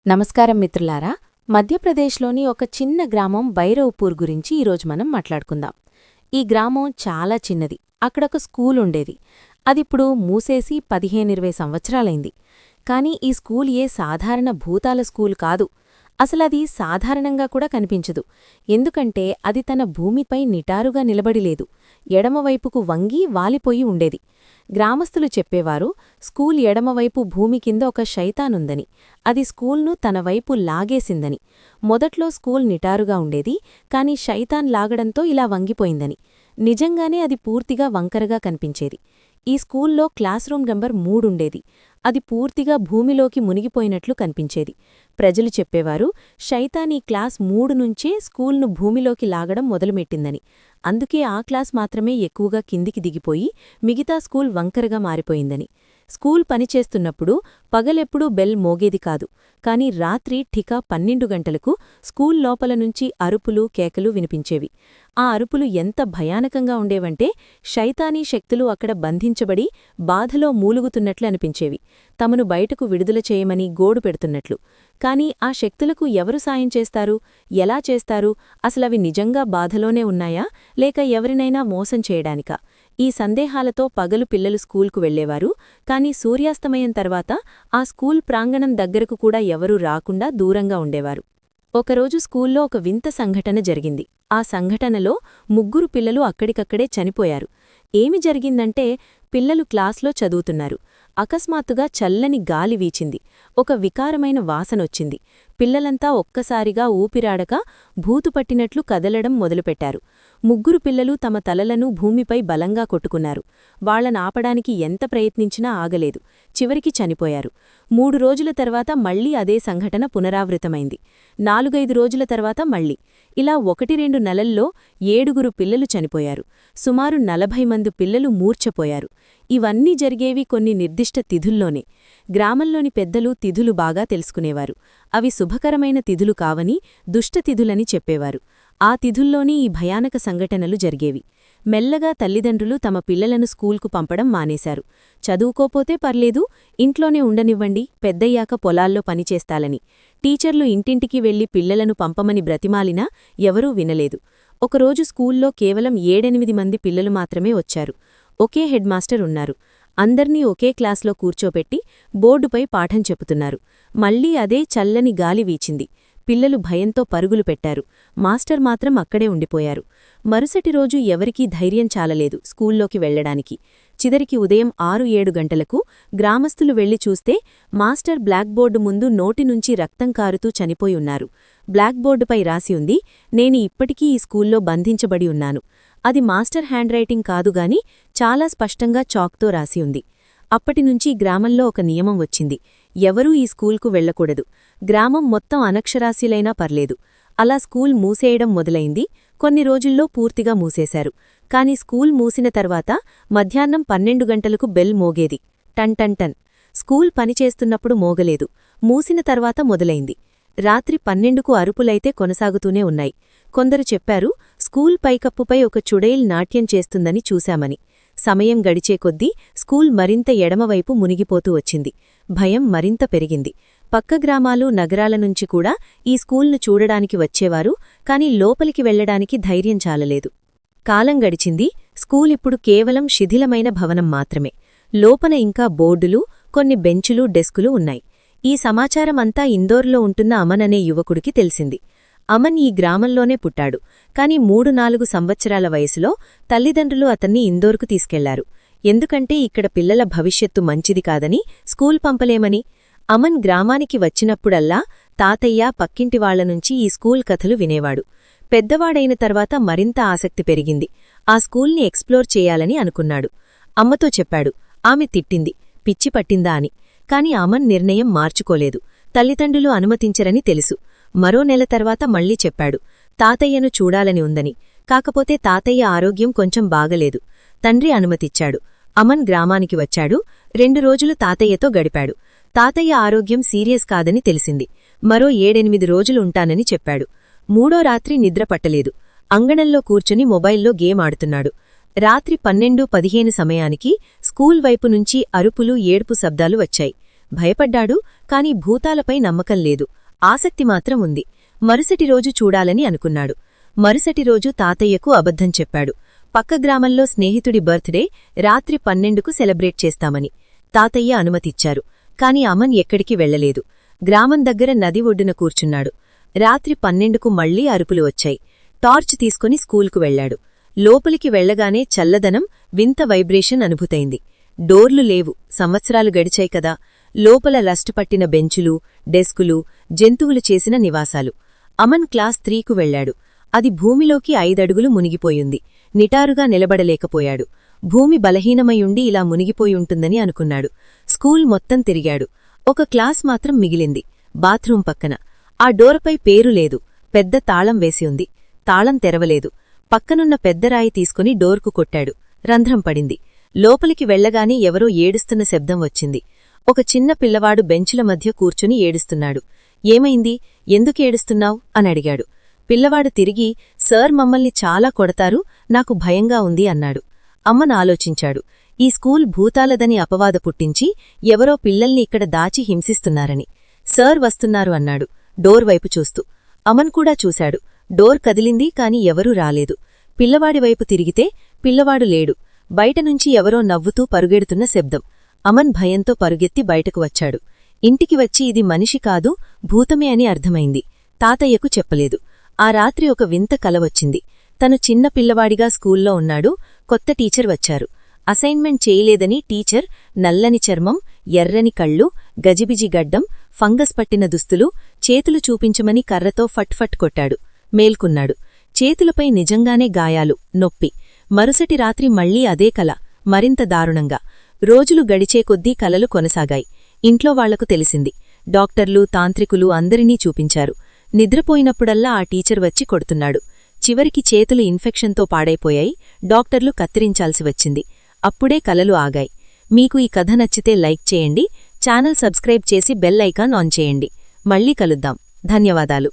నమస్కారం మిత్రులారా. మధ్యప్రదేశ్లోని ఒక చిన్న గ్రామం భైరవ్పూర్ గురించి ఈరోజు మనం మాట్లాడుకుందాం. ఈ గ్రామం చాలా చిన్నది. అక్కడొక స్కూల్ ఉండేది. అదిప్పుడు మూసేసి 15-20 సంవత్సరాలైంది. కానీ ఈ స్కూల్ ఏ సాధారణ భూతాల స్కూల్ కాదు. అసలది సాధారణంగా కూడా కనిపించదు. ఎందుకంటే అది తన భూమిపై నిటారుగా నిలబడిలేదు. ఎడమవైపుకు వంగి వాలిపోయి ఉండేది. గ్రామస్తులు చెప్పేవారు, స్కూల్ ఎడమవైపు భూమి కింద ఒక శైతానుందని, అది స్కూల్ను తన వైపు లాగేసిందని. మొదట్లో స్కూల్ నిటారుగా ఉండేది, కాని శైతాన్ లాగడంతో ఇలా వంగిపోయిందని. నిజంగానే అది పూర్తిగా వంకరగా కనిపించేది. ఈ స్కూల్లో క్లాస్ రూమ్ నంబర్ 3 ఉండేది. అది పూర్తిగా భూమిలోకి మునిగిపోయినట్లు కనిపించేది. ప్రజలు చెప్పేవారు, శైతాన్ ఈ క్లాస్ 3 నుంచే స్కూల్ను భూమిలోకి లాగడం మొదలుమెట్టిందని. అందుకే ఆ క్లాస్ మాత్రమే ఎక్కువగా కిందికి దిగిపోయి మిగతా స్కూల్ వంకరగా మారిపోయిందని. స్కూల్ పనిచేస్తున్నప్పుడు పగలెప్పుడూ బెల్ మోగేది కాదు. కాని రాత్రి ఠికా 12 గంటలకు స్కూల్ లోపల నుంచి అరుపులు, కేకలు వినిపించేవి. ఆ అరుపులు ఎంత భయానకంగా ఉండేవంటే శైతానీ శక్తులు అక్కడ బంధించబడి బాధలో మూలుగుతున్నట్లు అనిపించేవి. తమను బయటకు విడుదల చేయమని గోడు పెడుతున్నట్లు. కాని ఆ శక్తులకు ఎవరు సాయం చేస్తారు? ఎలా చేస్తారు? అసలవి నిజంగా బాధలోనే ఉన్నాయా, లేక ఎవరినైనా మోసం చేయడానికా? ఈ సందేహాలతో పగలు పిల్లలు స్కూల్కు వెళ్లేవారు. కాని సూర్యాస్తమయం తర్వాత ఆ స్కూల్ ప్రాంగణం దగ్గరకు కూడా ఎవరూ రాకుండా దూరంగా ఉండేవారు. ఒకరోజు స్కూల్లో ఒక వింత సంఘటన జరిగింది. ఆ సంఘటనలో 3 పిల్లలు అక్కడికక్కడే చనిపోయారు. ఏమి జరిగిందంటే, పిల్లలు క్లాస్లో చదువుతున్నారు. అకస్మాత్తుగా చల్లని గాలి వీచింది. ఒక వికారమైన వాసనొచ్చింది. పిల్లలంతా ఒక్కసారిగా ఊపిరాడక భూతుపట్టినట్లు కదలడం మొదలుపెట్టారు. 3 పిల్లలు తమ తలలను భూమిపై బలంగా కొట్టుకున్నారు. వాళ్లనాపడానికి ఎంత ప్రయత్నించినా ఆగలేదు. చివరికి చనిపోయారు. 3 రోజుల తర్వాత మళ్లీ అదే సంఘటన పునరావృతమైంది. 4-5 రోజుల తర్వాత మళ్లీ. ఇలా 1-2 నెలల్లో 7 పిల్లలు చనిపోయారు. సుమారు 40 మంది పిల్లలు మూర్ఛపోయారు. ఇవన్నీ జరిగేవి కొన్ని నిర్దిష్ట తిథుల్లోనే. గ్రామంలోని పెద్దలు తిథులు బాగా తెలుసుకునేవారు. అవి శుభకరమైన తిథులు కావని, దుష్టతిథులని చెప్పేవారు. ఆ తిథుల్లోనే ఈ భయానక సంఘటనలు జరిగేవి. మెల్లగా తల్లిదండ్రులు తమ పిల్లలను స్కూల్కు పంపడం మానేశారు. చదువుకోపోతే పర్లేదు, ఇంట్లోనే ఉండనివ్వండి, పెద్దయ్యాక పొలాల్లో పనిచేస్తాలని. టీచర్లు ఇంటింటికి వెళ్లి పిల్లలను పంపమని బ్రతిమాలినా ఎవరూ వినలేదు. ఒకరోజు స్కూల్లో కేవలం 7-8 మంది పిల్లలు మాత్రమే వచ్చారు. ఒకే హెడ్ మాస్టర్ ఉన్నారు. అందర్నీ ఒకే క్లాస్లో కూర్చోపెట్టి బోర్డుపై పాఠం చెప్పుతున్నారు. మళ్లీ అదే చల్లని గాలి వీచింది. పిల్లలు భయంతో పరుగులు పెట్టారు. మాస్టర్ మాత్రం అక్కడే ఉండిపోయారు. మరుసటి రోజు ఎవరికీ ధైర్యం చాలలేదు స్కూల్లోకి వెళ్లడానికి. చిదరికి ఉదయం 6-7 గంటలకు గ్రామస్తులు వెళ్లి చూస్తే మాస్టర్ బ్లాక్బోర్డు ముందు నోటి నుంచి రక్తం కారుతూ చనిపోయి ఉన్నారు. బ్లాక్బోర్డుపై రాసి ఉంది, నేను ఇప్పటికీ ఈ స్కూల్లో బంధించబడి ఉన్నాను. అది మాస్టర్ హ్యాండ్ రైటింగ్ కాదుగాని చాలా స్పష్టంగా చాక్తో రాసి ఉంది. అప్పటినుంచి గ్రామంలో ఒక నియమం వచ్చింది, ఎవరూ ఈ స్కూల్కు వెళ్లకూడదు. గ్రామం మొత్తం అనక్షరాస్యులైనా పర్లేదు. అలా స్కూల్ మూసేయడం మొదలైంది. కొన్ని రోజుల్లో పూర్తిగా మూసేశారు. కాని స్కూల్ మూసిన తర్వాత మధ్యాహ్నం 12 గంటలకు బెల్ మోగేది. టన్ టన్ టన్. స్కూల్ పనిచేస్తున్నప్పుడు మోగలేదు. మూసిన తర్వాత మొదలైంది. రాత్రి 12కు అరుపులైతే కొనసాగుతూనే ఉన్నాయి. కొందరు చెప్పారు, స్కూల్ పైకప్పుపై ఒక చుడైల్ నాట్యం చేస్తుందని చూశామని. సమయం గడిచే కొద్దీ స్కూల్ మరింత ఎడమవైపు మునిగిపోతూ వచ్చింది. భయం మరింత పెరిగింది. పక్క గ్రామాలు, నగరాల నుంచి కూడా ఈ స్కూల్ను చూడడానికి వచ్చేవారు. కాని లోపలికి వెళ్లడానికి ధైర్యం చాలలేదు. కాలం గడిచింది. స్కూలిప్పుడు కేవలం శిథిలమైన భవనం మాత్రమే. లోపల ఇంకా బోర్డులు, కొన్ని బెంచులు, డెస్కులు ఉన్నాయి. ఈ సమాచారం అంతా ఇందోర్లో ఉంటున్న అమన్ అనే యువకుడికి తెలిసింది. అమన్ ఈ గ్రామంలోనే పుట్టాడు. కాని 3-4 సంవత్సరాల వయసులో తల్లిదండ్రులు అతన్ని ఇందోర్కు తీసుకెళ్లారు. ఎందుకంటే ఇక్కడ పిల్లల భవిష్యత్తు మంచిది కాదని, స్కూల్ పంపలేమని. అమన్ గ్రామానికి వచ్చినప్పుడల్లా తాతయ్య, పక్కింటివాళ్లనుంచి ఈ స్కూల్ కథలు వినేవాడు. పెద్దవాడైన తర్వాత మరింత ఆసక్తి పెరిగింది. ఆ స్కూల్ని ఎక్స్ప్లోర్ చేయాలని అనుకున్నాడు. అమ్మతో చెప్పాడు. ఆమె తిట్టింది, పిచ్చి పట్టిందా అని. కాని అమన్ నిర్ణయం మార్చుకోలేదు. తల్లిదండ్రులు అనుమతించరని తెలుసు. మరో నెల తర్వాత మళ్లీ చెప్పాడు, తాతయ్యను చూడాలని ఉందని. కాకపోతే తాతయ్య ఆరోగ్యం కొంచెం బాగలేదు. తండ్రి అనుమతిచ్చాడు. అమన్ గ్రామానికి వచ్చాడు. 2 రోజులు తాతయ్యతో గడిపాడు. తాతయ్య ఆరోగ్యం సీరియస్ కాదని తెలిసింది. మరో 7-8 రోజులు ఉంటానని చెప్పాడు. 3వ రాత్రి నిద్ర పట్టలేదు. అంగణంలో కూర్చుని మొబైల్లో గేమ్ ఆడుతున్నాడు. రాత్రి 12-15 సమయానికి స్కూల్ వైపు నుంచి అరుపులు, ఏడ్పు శబ్దాలు వచ్చాయి. భయపడ్డాడు, కాని భూతాలపై నమ్మకం లేదు. ఆసక్తి మాత్రం ఉంది. మరుసటి రోజు చూడాలని అనుకున్నాడు. మరుసటి రోజు తాతయ్యకు అబద్ధం చెప్పాడు. పక్క గ్రామంలో స్నేహితుడి బర్త్డే రాత్రి 12కు సెలబ్రేట్ చేస్తామని. తాతయ్య అనుమతిచ్చారు. కాని అమన్ ఎక్కడికి వెళ్లలేదు. గ్రామం దగ్గర నది ఒడ్డున కూర్చున్నాడు. రాత్రి 12కు మళ్లీ అరుపులు వచ్చాయి. టార్చ్ తీసుకుని స్కూల్కు వెళ్లాడు. లోపలికి వెళ్లగానే చల్లదనం, వింత వైబ్రేషన్ అనుభూతైంది. డోర్లు లేవు, సంవత్సరాలు గడిచాయి కదా. లోపల రస్ట్ పట్టిన బెంచులు, డెస్కులు, జంతువులు చేసిన నివాసాలు. అమన్ క్లాస్ 3కు వెళ్లాడు. అది భూమిలోకి 5 అడుగులు మునిగిపోయింది. నిటారుగా నిలబడలేకపోయాడు. భూమి బలహీనమయుండి ఇలా మునిగిపోయుంటుందని అనుకున్నాడు. స్కూల్ మొత్తం తిరిగాడు. ఒక క్లాస్ మాత్రం మిగిలింది, బాత్రూం పక్కన. ఆ డోర్పై పేరు లేదు. పెద్ద తాళం వేసి ఉంది. తాళం తెరవలేదు. పక్కనున్న పెద్దరాయి తీసుకుని డోర్కు కొట్టాడు. రంధ్రం పడింది. లోపలికి వెళ్లగానే ఎవరో ఏడుస్తున్న శబ్దం వచ్చింది. ఒక చిన్న పిల్లవాడు బెంచుల మధ్య కూర్చుని ఏడుస్తున్నాడు. ఏమైంది, ఎందుకేడుస్తున్నావ్ అని అడిగాడు. పిల్లవాడు తిరిగి, సార్ మమ్మల్ని చాలా కొడతారు, నాకు భయంగా ఉంది అన్నాడు. అమ్మన్ ఆలోచించాడు. ఈ స్కూల్ భూతాలదని అపవాద పుట్టించి ఎవరో పిల్లల్ని ఇక్కడ దాచి హింసిస్తున్నారని. సార్ వస్తున్నారు అన్నాడు, డోర్ వైపు చూస్తూ. అమన్ కూడా చూశాడు. డోర్ కదిలింది, కాని ఎవరూ రాలేదు. పిల్లవాడివైపు తిరిగితే పిల్లవాడు లేడు. బయటనుంచి ఎవరో నవ్వుతూ పరుగెడుతున్న శబ్దం. అమన్ భయంతో పరుగెత్తి బయటకు వచ్చాడు. ఇంటికి వచ్చి ఇది మనిషి కాదు, భూతమే అని అర్థమైంది. తాతయ్యకు చెప్పలేదు. ఆ రాత్రి ఒక వింత కల వచ్చింది. తను చిన్న పిల్లవాడిగా స్కూల్లో ఉన్నాడు. కొత్త టీచర్ వచ్చారు. అసైన్మెంట్ చేయలేదని టీచర్ నల్లని చర్మం, ఎర్రని కళ్ళు, గజిబిజి గడ్డం, ఫంగస్ పట్టిన దుస్తులు, చేతులు చూపించమని కర్రతో ఫట్ ఫట్ కొట్టాడు. మేల్కున్నాడు. చేతులపై నిజంగానే గాయాలు, నొప్పి. మరుసటి రాత్రి మళ్లీ అదే కల, మరింత దారుణంగా. రోజులు గడిచే కొద్దీ కలలు కొనసాగాయి. ఇంట్లో వాళ్లకు తెలిసింది. డాక్టర్లు, తాంత్రికులు అందరినీ చూపించారు. నిద్రపోయినప్పుడల్లా ఆ టీచర్ వచ్చి కొడుతున్నాడు. చివరికి చేతులు ఇన్ఫెక్షన్తో పాడైపోయాయి. డాక్టర్లు కత్తిరించాల్సి వచ్చింది. అప్పుడే కలలు ఆగాయి. మీకు ఈ కథ నచ్చితే లైక్ చేయండి, ఛానల్ సబ్స్క్రైబ్ చేసి బెల్ ఐకాన్ ఆన్ చేయండి. మళ్ళీ కలుద్దాం. ధన్యవాదాలు.